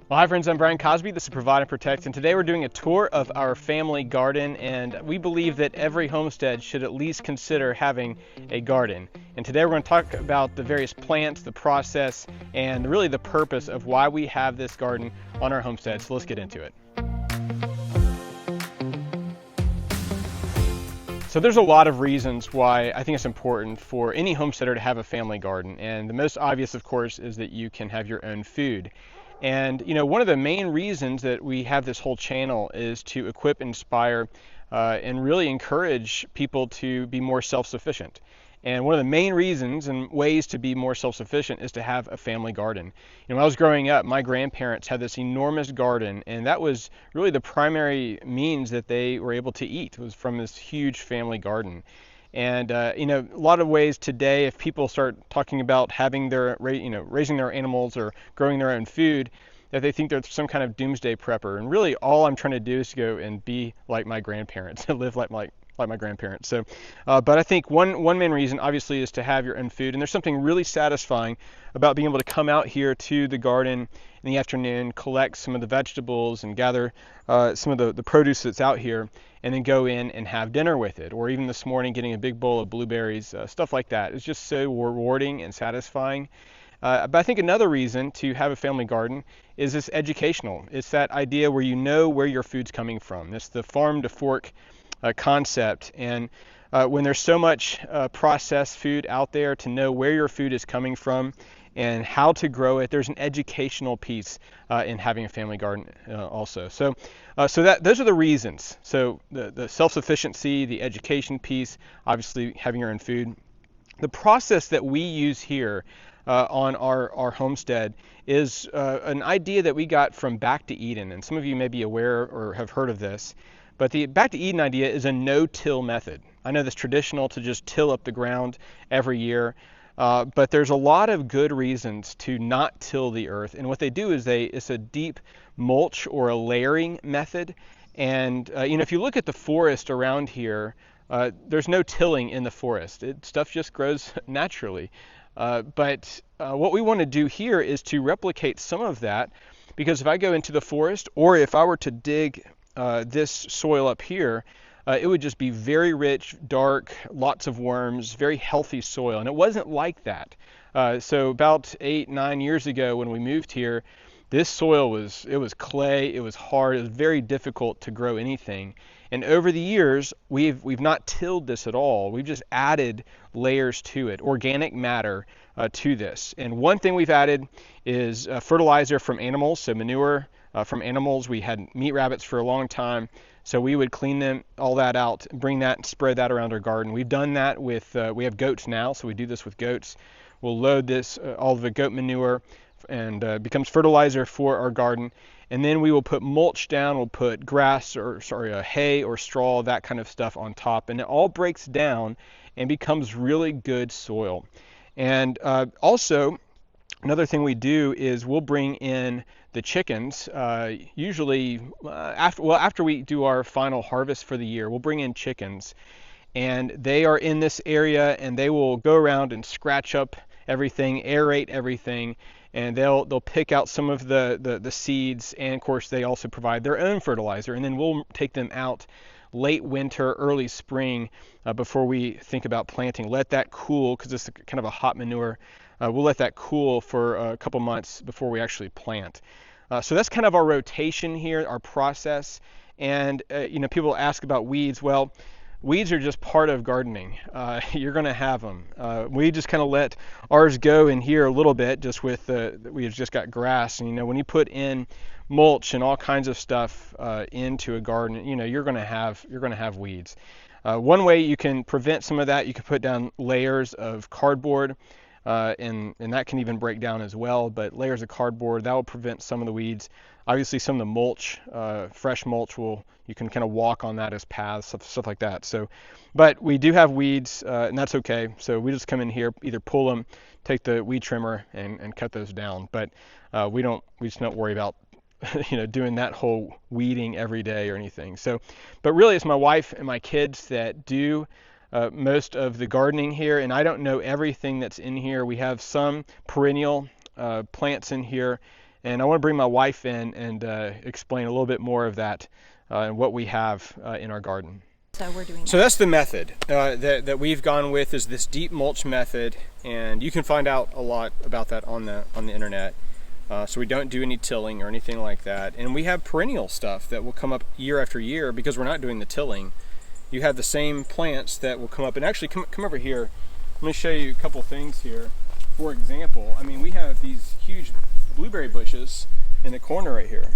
Well, hi friends, I'm Brian Cosby. This is Provide and Protect, and today we're doing a tour of our family garden, and we believe that every homestead should at least consider having a garden. And today we're going to talk about the various plants, the process, and really the purpose of why we have this garden on our homestead. So let's get into it. So there's a lot of reasons why I think it's important for any homesteader to have a family garden, and the most obvious, of course, is that you can have your own food. And one of the main reasons that we have this whole channel is to equip, inspire, and really encourage people to be more self-sufficient. And one of the main reasons and ways to be more self-sufficient is to have a family garden. When I was growing up, my grandparents had this enormous garden, and that was really the primary means that they were able to eat, was from this huge family garden. And a lot of ways today, if people start talking about having their, raising their animals or growing their own food, that they think they're some kind of doomsday prepper. And really, all I'm trying to do is go and be like my grandparents, and live like my grandparents. So, but I think one main reason, obviously, is to have your own food. And there's something really satisfying about being able to come out here to the garden in the afternoon, collect some of the vegetables and gather some of the produce that's out here, and then go in and have dinner with it. Or even this morning, getting a big bowl of blueberries, stuff like that. It's just so rewarding and satisfying. But I think another reason to have a family garden is this educational. It's that idea where you know where your food's coming from. It's the farm to fork concept. And when there's so much processed food out there, to know where your food is coming from and how to grow it, there's an educational piece in having a family garden also. So those are the reasons. So the self-sufficiency, the education piece, obviously having your own food. The process that we use here on our homestead is an idea that we got from Back to Eden, and some of you may be aware or have heard of this. But the Back to Eden idea is a no-till method. I know it's traditional to just till up the ground every year, but there's a lot of good reasons to not till the earth. And what they do is it's a deep mulch or a layering method. And if you look at the forest around here, there's no tilling in the forest. Stuff just grows naturally. But what we want to do here is to replicate some of that, because if I go into the forest, or if I were to dig this soil up here, it would just be very rich, dark, lots of worms, very healthy soil. And it wasn't like that. So about 8-9 years ago when we moved here, this soil was clay, it was hard, it was very difficult to grow anything. And over the years, we've not tilled this at all. We've just added layers to it, organic matter to this. And one thing we've added is fertilizer from animals, so manure from animals. We had meat rabbits for a long time, so we would clean all that out, bring that and spread that around our garden. We've done that with, we have goats now, so we do this with goats. We'll load this, all of the goat manure, and becomes fertilizer for our garden. And then we will put mulch down, we'll put grass or hay or straw, that kind of stuff on top, and it all breaks down and becomes really good soil. And also, another thing we do is we'll bring in the chickens, usually after we do our final harvest for the year, we'll bring in chickens. And they are in this area, and they will go around and scratch up everything, aerate everything, and they'll pick out some of the seeds, and of course they also provide their own fertilizer. And then we'll take them out late winter, early spring, before we think about planting. Let that cool, because it's kind of a hot manure. We'll let that cool for a couple months before we actually plant. So that's kind of our rotation here, our process. And people ask about weeds. Well, weeds are just part of gardening. You're going to have them. We just kind of let ours go in here a little bit, just with we've just got grass. And when you put in mulch and all kinds of stuff into a garden, you're going to have weeds. One way you can prevent some of that, you can put down layers of cardboard, and that can even break down as well. But layers of cardboard, that will prevent some of the weeds. Obviously, some of the mulch, fresh mulch, you can kind of walk on that as paths, stuff like that. So, but we do have weeds, and that's okay. So we just come in here, either pull them, take the weed trimmer, and cut those down. But we just don't worry about doing that whole weeding every day or anything. So, but really, it's my wife and my kids that do most of the gardening here, and I don't know everything that's in here. We have some perennial plants in here, And I want to bring my wife in and explain a little bit more of that and what we have in our garden. So we're doing that. So that's the method that we've gone with, is this deep mulch method, and you can find out a lot about that on the internet. So we don't do any tilling or anything like that, and we have perennial stuff that will come up year after year because we're not doing the tilling. You have the same plants that will come up, and actually come over here. Let me show you a couple things here. For example, I mean, we have these huge blueberry bushes in the corner right here,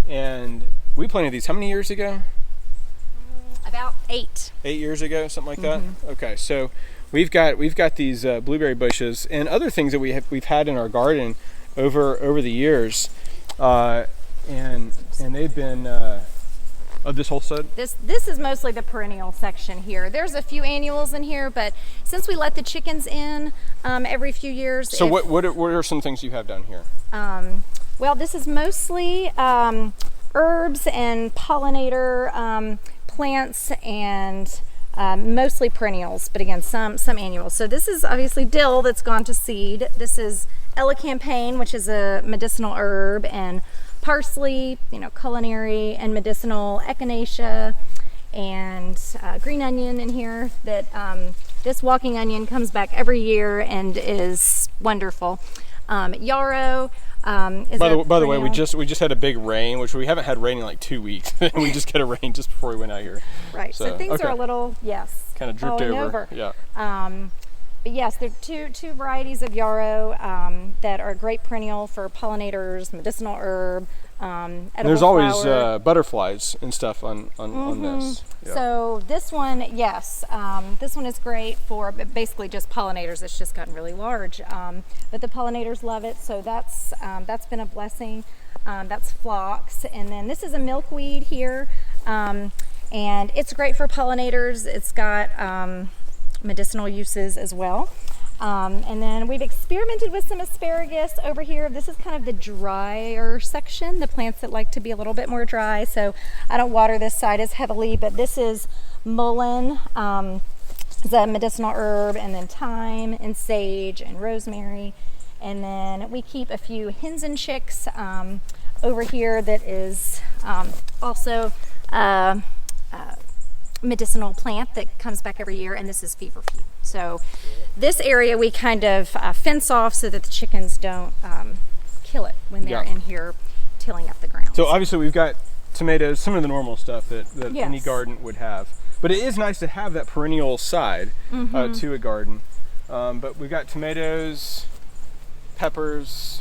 and we planted these how many years ago? About 8 years ago, something like that. Okay, so we've got these blueberry bushes and other things that we've had in our garden over the years, and they've been of this whole side. This is mostly the perennial section here. There's a few annuals in here, but since we let the chickens in every few years. So what are some things you have down here? Well, this is mostly herbs and pollinator plants, and mostly perennials, but again, some annuals. So this is obviously dill that's gone to seed. This is elecampane, which is a medicinal herb, and parsley, culinary and medicinal, echinacea, and green onion in here. That this walking onion comes back every year and is wonderful. Yarrow. By the way, we just had a big rain, which we haven't had rain in like 2 weeks. We just got a rain just before we went out here. Right. So things are a little kind of dripped over. Yeah. But yes, there are two varieties of yarrow that are great perennial for pollinators, medicinal herb, edible There's always flower. Butterflies and stuff on this. Yeah. So this one, yes, this one is great for basically just pollinators. It's just gotten really large, but the pollinators love it. So that's been a blessing. That's phlox, and then this is a milkweed here, and it's great for pollinators. It's got medicinal uses as well. And then we've experimented with some asparagus over here. This is kind of the drier section, the plants that like to be a little bit more dry. So I don't water this side as heavily, but this is mullein, it's a medicinal herb, and then thyme and sage and rosemary. And then we keep a few hens and chicks over here that is also medicinal plant that comes back every year, and this is feverfew. So this area we kind of fence off so that the chickens don't kill it when they're in here tilling up the ground. So obviously we've got tomatoes, some of the normal stuff that any garden would have, but it is nice to have that perennial side to a garden. But we've got tomatoes, peppers,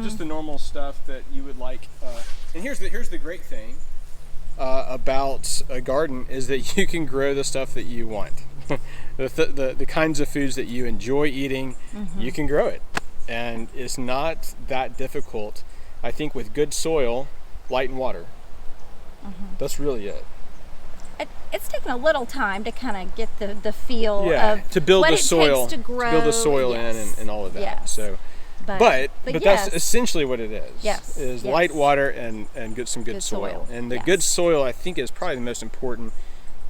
just the normal stuff that you would like. And here's the great thing about a garden is that you can grow the stuff that you want. the kinds of foods that you enjoy eating, you can grow it. And it's not that difficult. I think with good soil, light and water, that's really it. It's taken a little time to kind of get the feel of to build what the it soil, takes to grow. to build the soil in and all of that. Yes. So, but that's essentially what it is. Yes. Light water and some good soil. And the good soil, I think, is probably the most important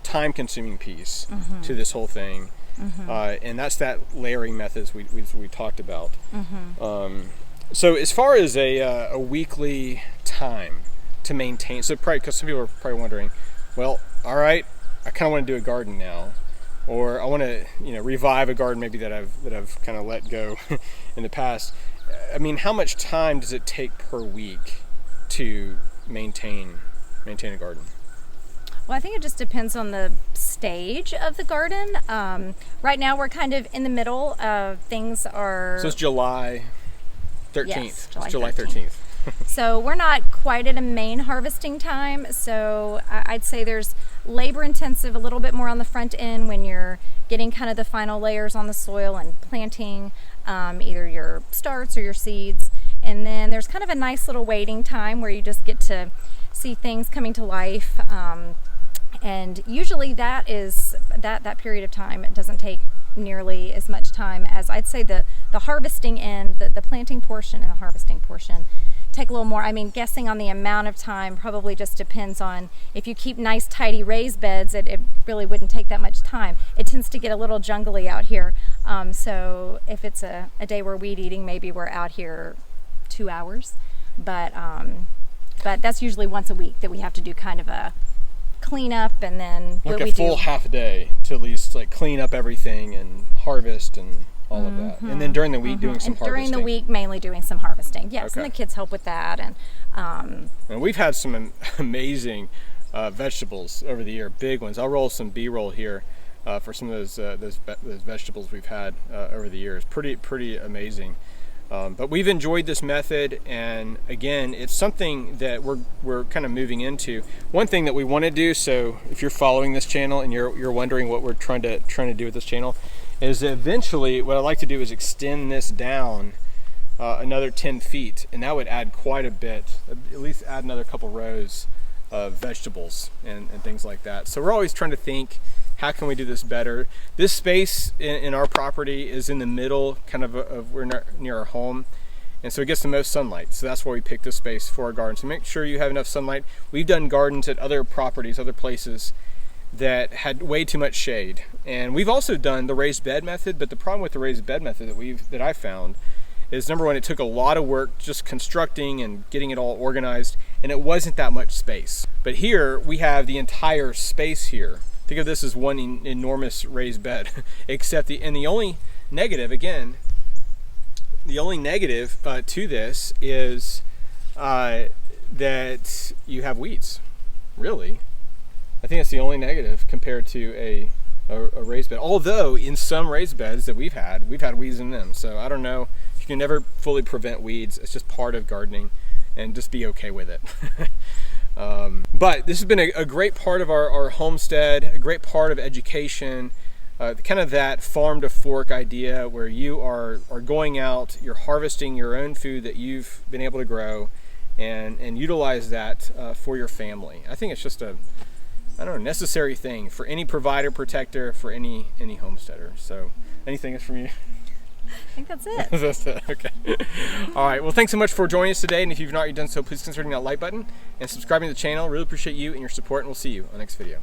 time-consuming piece to this whole thing. And that's that layering methods we talked about. So as far as a weekly time to maintain, so probably because some people are probably wondering, well, all right, I kind of want to do a garden now, or I want to revive a garden maybe that I've kind of let go in the past. I mean, how much time does it take per week to maintain a garden? Well, I think it just depends on the stage of the garden. Right now we're kind of in the middle of things are... So it's July 13th. Yes, it's July 13th. So we're not quite at a main harvesting time. So I'd say there's labor intensive a little bit more on the front end when you're getting kind of the final layers on the soil and planting either your starts or your seeds. And then there's kind of a nice little waiting time where you just get to see things coming to life. And usually that is that period of time. It doesn't take nearly as much time as I'd say the harvesting end, the planting portion and the harvesting portion take a little more. I mean, guessing on the amount of time probably just depends on if you keep nice tidy raised beds, it really wouldn't take that much time. It tends to get a little jungly out here. So if it's a day we're weed eating, maybe we're out here 2 hours. But that's usually once a week that we have to do kind of a cleanup, and then like a full half a day to at least like clean up everything and harvest and all of that. And then during the week doing some harvesting. During the week mainly doing some harvesting. Yes, and the kids help with that. And we've had some amazing vegetables over the year, big ones. I'll roll some B-roll here for some of those vegetables we've had over the years. Pretty amazing. But we've enjoyed this method, and again, it's something that we're kind of moving into. One thing that we want to do, so if you're following this channel and you're wondering what we're trying to do with this channel, is eventually what I'd like to do is extend this down another 10 feet, and that would add quite a bit, at least add another couple rows of vegetables and things like that. So we're always trying to think, how can we do this better? This space in our property is in the middle, kind of we're near our home, and so it gets the most sunlight. So that's why we picked this space for our garden. So make sure you have enough sunlight. We've done gardens at other properties, other places that had way too much shade, and we've also done the raised bed method. But the problem with the raised bed method that I found is, number one, it took a lot of work just constructing and getting it all organized, and it wasn't that much space. But here we have the entire space here. Think of this as one enormous raised bed, except the only negative, again, the only negative to this is that you have weeds, really. I think that's the only negative compared to a raised bed. Although in some raised beds that we've had weeds in them. So I don't know, you can never fully prevent weeds. It's just part of gardening, and just be okay with it. But this has been a great part of our homestead, a great part of education, kind of that farm to fork idea where you are going out, you're harvesting your own food that you've been able to grow, and utilize that for your family. I think it's just a necessary thing for any provider, protector, for any homesteader. So anything else from you? I think that's it. That's it. Okay. All right. Well, thanks so much for joining us today. And if you've not already done so, please consider hitting that like button and subscribing to the channel. Really appreciate you and your support, and we'll see you on the next video.